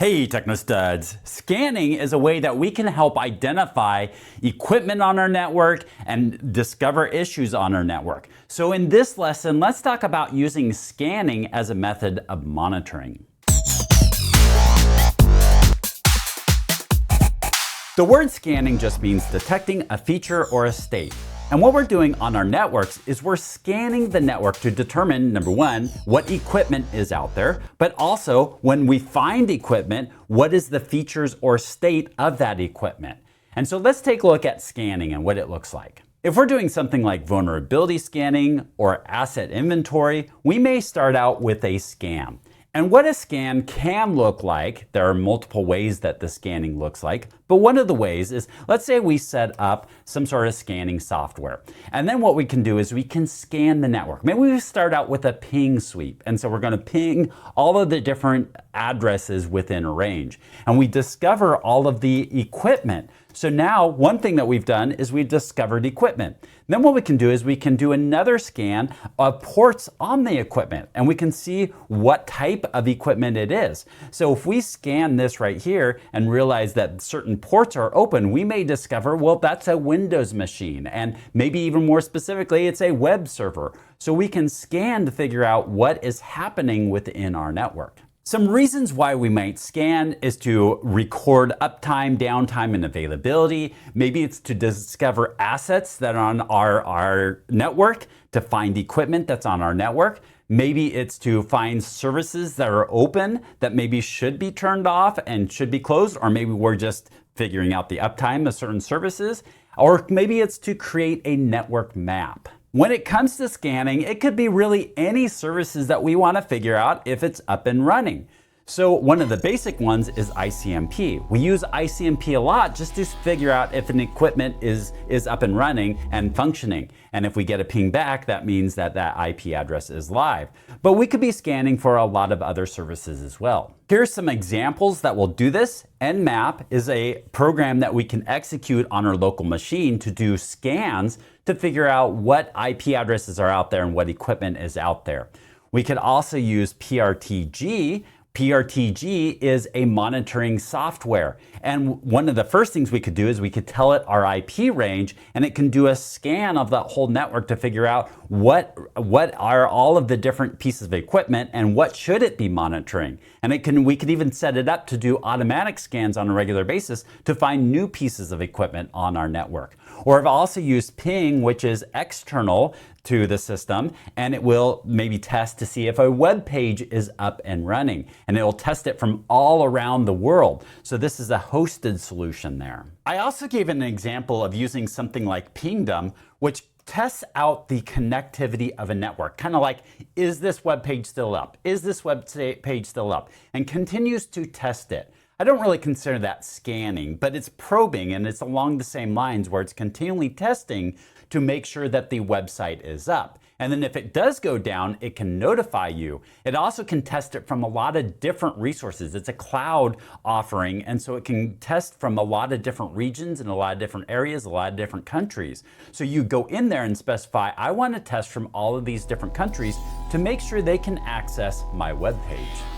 Hey TechKnowStuds! Scanning is a way that we can help identify equipment on our network and discover issues on our network. So in this lesson, let's talk about using scanning as a method of monitoring. The word scanning just means detecting a feature or a state. And what we're doing on our networks is we're scanning the network to determine, number one, what equipment is out there, but also when we find equipment, what is the features or state of that equipment. And so let's take a look at scanning and what it looks like. If we're doing something like vulnerability scanning or asset inventory, we may start out with a scan. And what a scan can look like, there are multiple ways that the scanning looks like, but one of the ways is, let's say we set up some sort of scanning software. And then what we can do is we can scan the network. Maybe we start out with a ping sweep. And so we're going to ping all of the different addresses within a range. And we discover all of the equipment. So now one thing that we've done is we've discovered equipment. Then what we can do is we can do another scan of ports on the equipment and we can see what type of equipment it is. So if we scan this right here and realize that certain ports are open, we may discover, well, that's a Windows machine, and maybe even more specifically, it's a web server. So we can scan to figure out what is happening within our network. Some reasons why we might scan is to record uptime, downtime, and availability. Maybe it's to discover assets that are on our network, to find equipment that's on our network. Maybe it's to find services that are open that maybe should be turned off and should be closed, or maybe we're just figuring out the uptime of certain services. Or maybe it's to create a network map. When it comes to scanning, it could be really any services that we want to figure out if it's up and running. So one of the basic ones is ICMP. We use ICMP a lot just to figure out if an equipment is up and running and functioning. And if we get a ping back, that means that that IP address is live. But we could be scanning for a lot of other services as well. Here's some examples that will do this. Nmap is a program that we can execute on our local machine to do scans to figure out what IP addresses are out there and what equipment is out there. We could also use PRTG. PRTG is a monitoring software. And one of the first things we could do is we could tell it our IP range, and it can do a scan of the whole network to figure out what are all of the different pieces of equipment and what should it be monitoring. And we could even set it up to do automatic scans on a regular basis to find new pieces of equipment on our network. Or I've also used ping, which is external to the system, and it will maybe test to see if a web page is up and running, and it will test it from all around the world. So this is a hosted solution there. I also gave an example of using something like Pingdom, which tests out the connectivity of a network, kind of like, is this web page still up? Is this web page still up? And continues to test it. I don't really consider that scanning, but it's probing, and it's along the same lines where it's continually testing to make sure that the website is up. And then if it does go down, it can notify you. It also can test it from a lot of different resources. It's a cloud offering, and so it can test from a lot of different regions and a lot of different areas, a lot of different countries. So you go in there and specify, I want to test from all of these different countries to make sure they can access my web page.